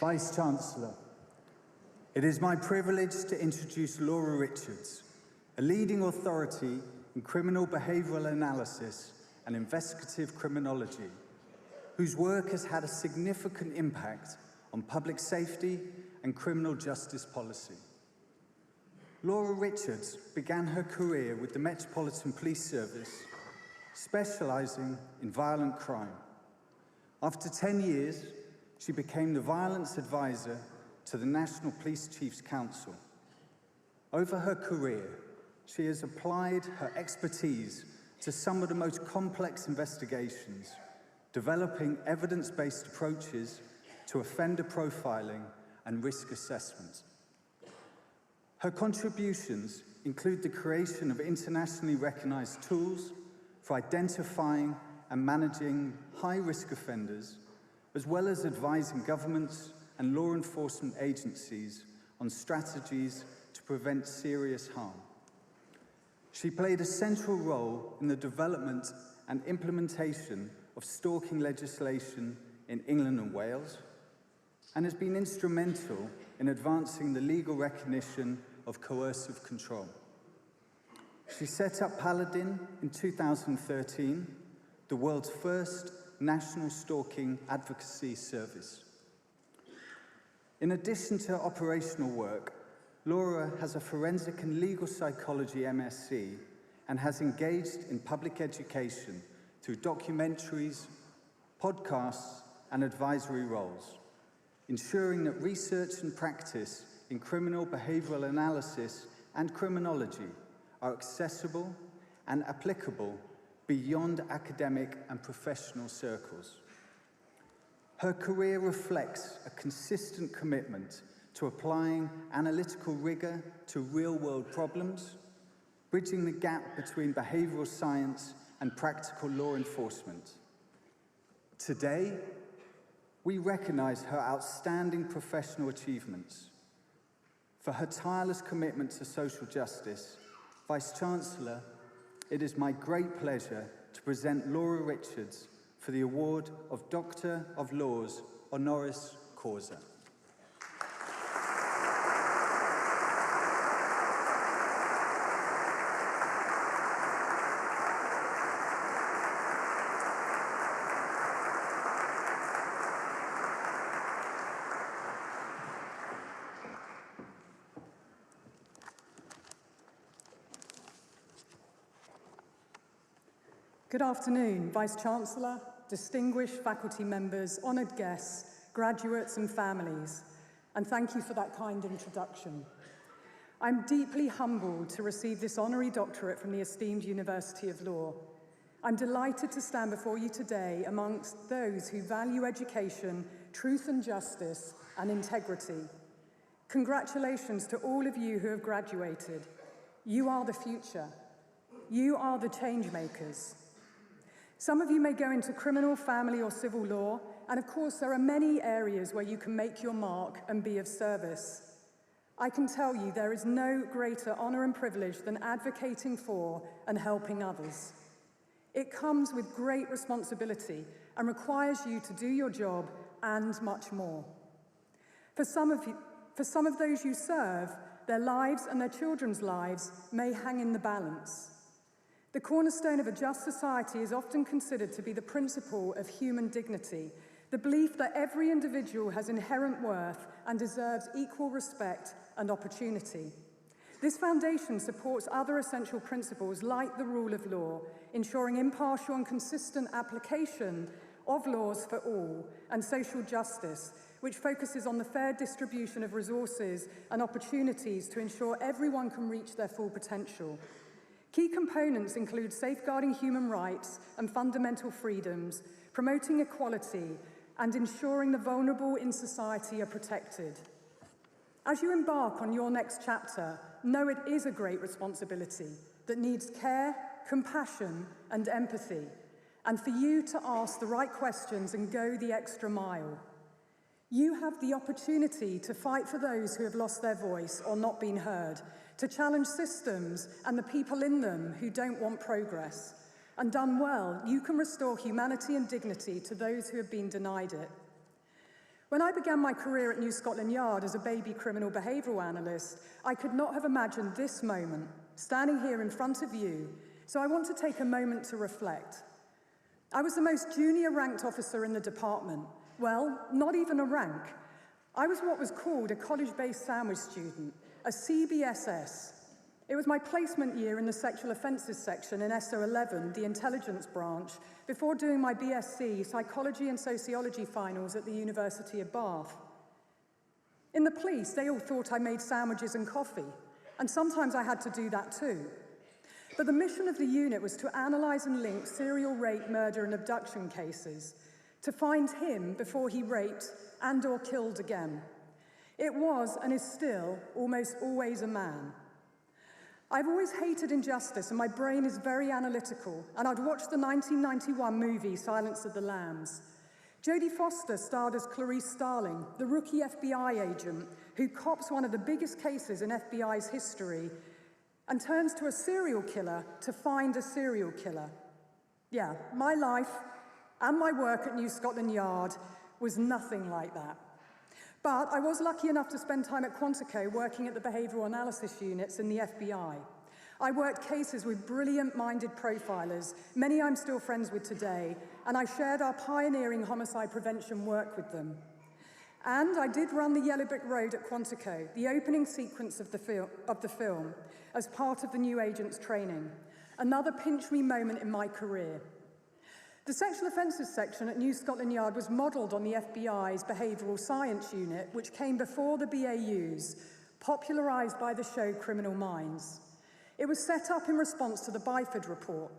Vice-Chancellor, it is my privilege to introduce Laura Richards, a leading authority in criminal behavioural analysis and investigative criminology, whose work has had a significant impact on public safety and criminal justice policy. Laura Richards began her career with the Metropolitan Police Service, specialising in violent crime. After 10 years, she became the Violence Advisor to the National Police Chiefs Council. Over her career, she has applied her expertise to some of the most complex investigations, developing evidence-based approaches to offender profiling and risk assessment. Her contributions include the creation of internationally recognised tools for identifying and managing high-risk offenders, as well as advising governments and law enforcement agencies on strategies to prevent serious harm. She played a central role in the development and implementation of stalking legislation in England and Wales, and has been instrumental in advancing the legal recognition of coercive control. She set up Paladin in 2013, the world's first national stalking advocacy service. In addition to operational work, Laura has a forensic and legal psychology MSc and has engaged in public education through documentaries, podcasts, and advisory roles, ensuring that research and practice in criminal behavioural analysis and criminology are accessible and applicable beyond academic and professional circles. Her career reflects a consistent commitment to applying analytical rigour to real-world problems, bridging the gap between behavioural science and practical law enforcement. Today, we recognise her outstanding professional achievements. For her tireless commitment to social justice, Vice-Chancellor, it is my great pleasure to present Laura Richards for the award of Doctor of Laws, Honoris Causa. Good afternoon, Vice-Chancellor, distinguished faculty members, honoured guests, graduates and families, and thank you for that kind introduction. I'm deeply humbled to receive this honorary doctorate from the esteemed University of Law. I'm delighted to stand before you today amongst those who value education, truth and justice, and integrity. Congratulations to all of you who have graduated. You are the future. You are the change makers. Some of you may go into criminal, family, or civil law, and of course there are many areas where you can make your mark and be of service. I can tell you there is no greater honour and privilege than advocating for and helping others. It comes with great responsibility and requires you to do your job and much more. For some of those you serve, their lives and their children's lives may hang in the balance. The cornerstone of a just society is often considered to be the principle of human dignity, the belief that every individual has inherent worth and deserves equal respect and opportunity. This foundation supports other essential principles like the rule of law, ensuring impartial and consistent application of laws for all, and social justice, which focuses on the fair distribution of resources and opportunities to ensure everyone can reach their full potential. Key components include safeguarding human rights and fundamental freedoms, promoting equality, and ensuring the vulnerable in society are protected. As you embark on your next chapter, know it is a great responsibility that needs care, compassion, and empathy, and for you to ask the right questions and go the extra mile. You have the opportunity to fight for those who have lost their voice or not been heard, to challenge systems and the people in them who don't want progress. And done well, you can restore humanity and dignity to those who have been denied it. When I began my career at New Scotland Yard as a baby criminal behavioural analyst, I could not have imagined this moment, standing here in front of you, so I want to take a moment to reflect. I was the most junior ranked officer in the department. Well, not even a rank. I was what was called a college-based sandwich student, a CBSS. It was my placement year in the sexual offences section in SO11, the intelligence branch, before doing my BSc Psychology and Sociology finals at the University of Bath. In the police, they all thought I made sandwiches and coffee, and sometimes I had to do that too. But the mission of the unit was to analyse and link serial rape, murder and abduction cases, to find him before he raped and/or killed again. It was, and is still, almost always a man. I've always hated injustice, and my brain is very analytical, and I'd watched the 1991 movie Silence of the Lambs. Jodie Foster starred as Clarice Starling, the rookie FBI agent who cops one of the biggest cases in FBI's history and turns to a serial killer to find a serial killer. Yeah, my life and my work at New Scotland Yard was nothing like that. But I was lucky enough to spend time at Quantico working at the behavioural analysis units in the FBI. I worked cases with brilliant-minded profilers, many I'm still friends with today, and I shared our pioneering homicide prevention work with them. And I did run the Yellow Brick Road at Quantico, the opening sequence of the film, as part of the new agent's training. Another pinch-me moment in my career. The sexual offences section at New Scotland Yard was modelled on the FBI's behavioural science unit, which came before the BAUs, popularised by the show Criminal Minds. It was set up in response to the Byford Report.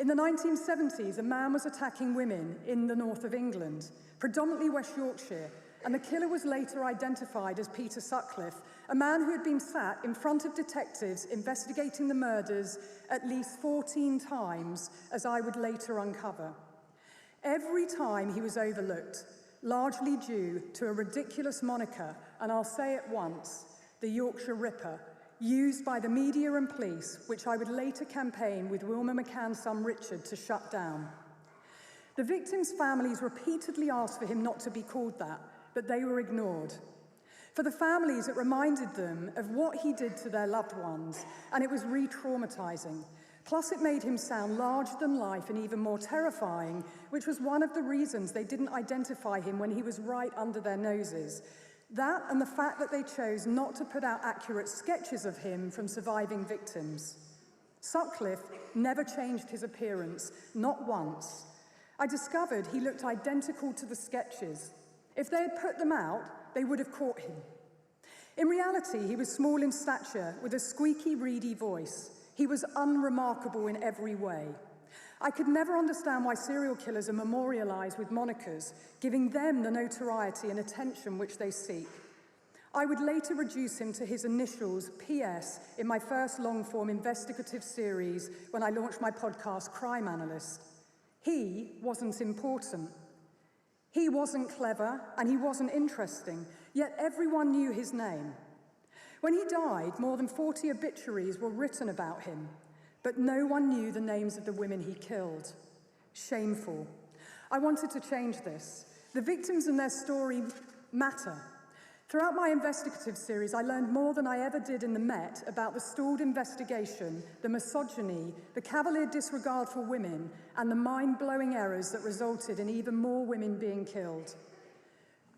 In the 1970s, a man was attacking women in the north of England, predominantly West Yorkshire, and the killer was later identified as Peter Sutcliffe, a man who had been sat in front of detectives investigating the murders at least 14 times, as I would later uncover. Every time he was overlooked, largely due to a ridiculous moniker, and I'll say it once, the Yorkshire Ripper, used by the media and police, which I would later campaign with Wilma McCann's son Richard to shut down. The victims' families repeatedly asked for him not to be called that, but they were ignored. For the families, it reminded them of what he did to their loved ones, and it was re-traumatizing. Plus, it made him sound larger than life and even more terrifying, which was one of the reasons they didn't identify him when he was right under their noses. That and the fact that they chose not to put out accurate sketches of him from surviving victims. Sutcliffe never changed his appearance, not once. I discovered he looked identical to the sketches. If they had put them out, they would have caught him. In reality, he was small in stature with a squeaky, reedy voice. He was unremarkable in every way. I could never understand why serial killers are memorialized with monikers, giving them the notoriety and attention which they seek. I would later reduce him to his initials, PS, in my first long-form investigative series when I launched my podcast, Crime Analyst. He wasn't important. He wasn't clever, and he wasn't interesting, yet everyone knew his name. When he died, more than 40 obituaries were written about him, but no one knew the names of the women he killed. Shameful. I wanted to change this. The victims and their story matter. Throughout my investigative series, I learned more than I ever did in the Met about the stalled investigation, the misogyny, the cavalier disregard for women, and the mind-blowing errors that resulted in even more women being killed.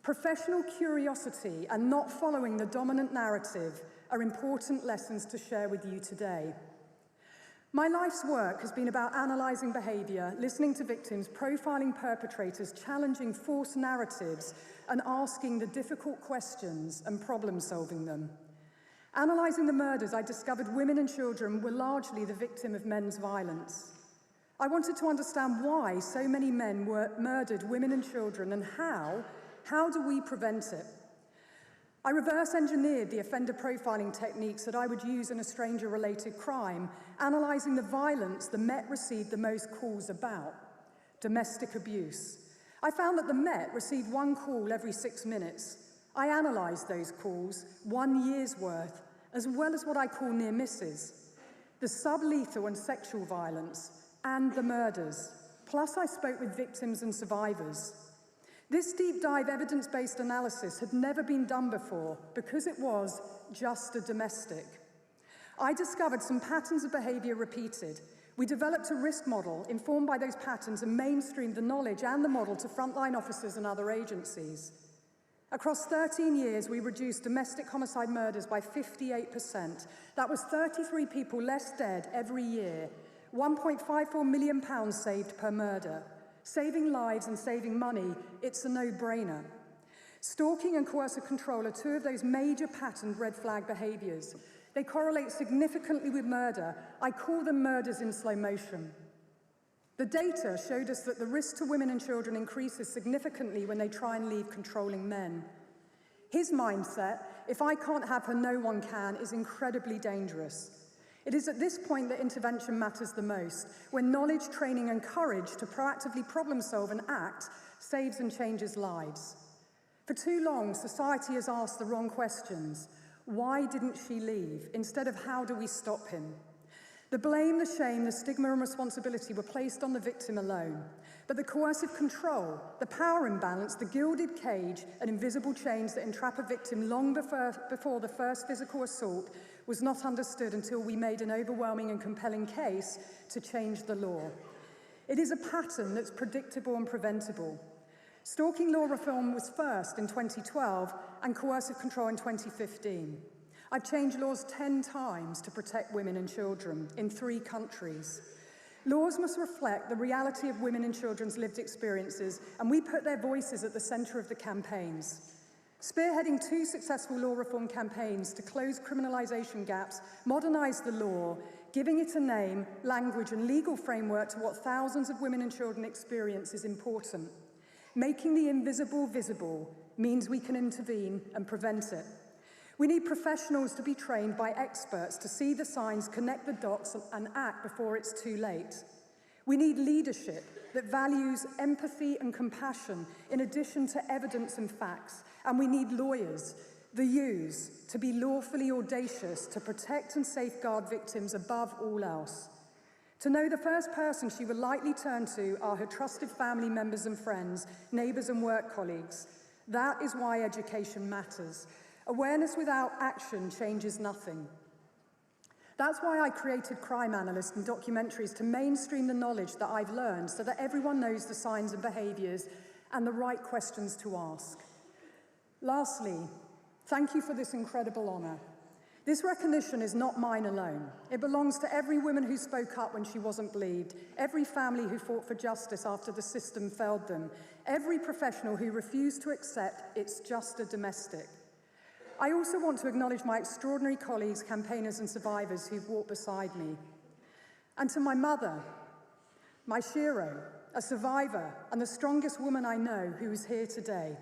Professional curiosity and not following the dominant narrative are important lessons to share with you today. My life's work has been about analysing behaviour, listening to victims, profiling perpetrators, challenging false narratives, and asking the difficult questions and problem-solving them. Analysing the murders, I discovered women and children were largely the victim of men's violence. I wanted to understand why so many men murdered women and children, and how do we prevent it? I reverse-engineered the offender profiling techniques that I would use in a stranger-related crime, analysing the violence the Met received the most calls about, domestic abuse. I found that the Met received one call every 6 minutes. I analysed those calls, 1 year's worth, as well as what I call near misses, the sublethal and sexual violence, and the murders. Plus, I spoke with victims and survivors. This deep dive evidence-based analysis had never been done before because it was just a domestic. I discovered some patterns of behaviour repeated. We developed a risk model informed by those patterns and mainstreamed the knowledge and the model to frontline officers and other agencies. Across 13 years, we reduced domestic homicide murders by 58%. That was 33 people less dead every year, £1.54 million saved per murder. Saving lives and saving money, it's a no-brainer. Stalking and coercive control are two of those major patterned red flag behaviours. They correlate significantly with murder. I call them murders in slow motion. The data showed us that the risk to women and children increases significantly when they try and leave controlling men. His mindset, if I can't have her, no one can, is incredibly dangerous. It is at this point that intervention matters the most, when knowledge, training, and courage to proactively problem solve and act saves and changes lives. For too long, society has asked the wrong questions. Why didn't she leave? Instead of how do we stop him? The blame, the shame, the stigma and responsibility were placed on the victim alone. But the coercive control, the power imbalance, the gilded cage and invisible chains that entrap a victim long before the first physical assault was not understood until we made an overwhelming and compelling case to change the law. It is a pattern that's predictable and preventable. Stalking law reform was first in 2012 and coercive control in 2015. I've changed laws 10 times to protect women and children in 3 countries. Laws must reflect the reality of women and children's lived experiences, and we put their voices at the centre of the campaigns. Spearheading 2 successful law reform campaigns to close criminalisation gaps, modernise the law, giving it a name, language and legal framework to what thousands of women and children experience is important. Making the invisible visible means we can intervene and prevent it. We need professionals to be trained by experts to see the signs, connect the dots and act before it's too late. We need leadership that values empathy and compassion in addition to evidence and facts. And we need lawyers, the U's, to be lawfully audacious to protect and safeguard victims above all else. To know the first person she will likely turn to are her trusted family members and friends, neighbours and work colleagues. That is why education matters. Awareness without action changes nothing. That's why I created Crime Analyst and documentaries to mainstream the knowledge that I've learned so that everyone knows the signs and behaviours and the right questions to ask. Lastly, thank you for this incredible honour. This recognition is not mine alone. It belongs to every woman who spoke up when she wasn't believed, every family who fought for justice after the system failed them, every professional who refused to accept it's just a domestic. I also want to acknowledge my extraordinary colleagues, campaigners and survivors who've walked beside me. And to my mother, my Shero, a survivor and the strongest woman I know who is here today.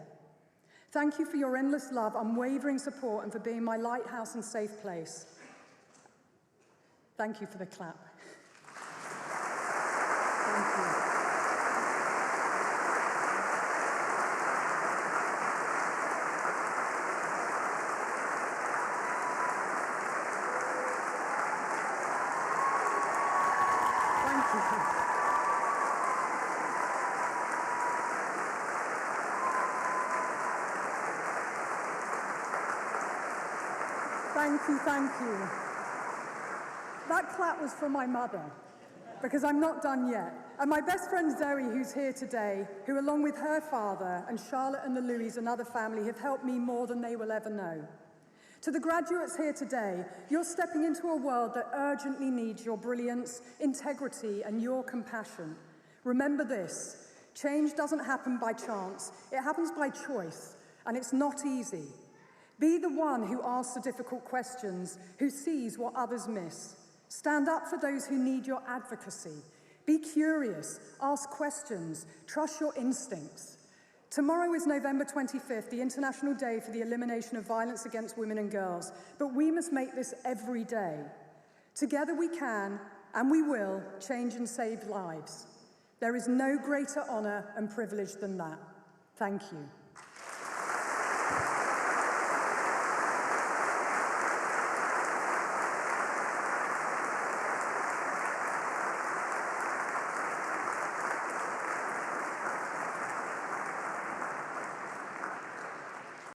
Thank you for your endless love, unwavering support, and for being my lighthouse and safe place. Thank you for the clap. Thank you. Thank you. That clap was for my mother, because I'm not done yet. And my best friend Zoe, who's here today, who along with her father and Charlotte and the Louis and other family have helped me more than they will ever know. To the graduates here today, you're stepping into a world that urgently needs your brilliance, integrity, and your compassion. Remember this, change doesn't happen by chance, it happens by choice, and it's not easy. Be the one who asks the difficult questions, who sees what others miss. Stand up for those who need your advocacy. Be curious, ask questions, trust your instincts. Tomorrow is November 25th, the International Day for the Elimination of Violence Against Women and Girls, but we must make this every day. Together we can, and we will, change and save lives. There is no greater honour and privilege than that. Thank you.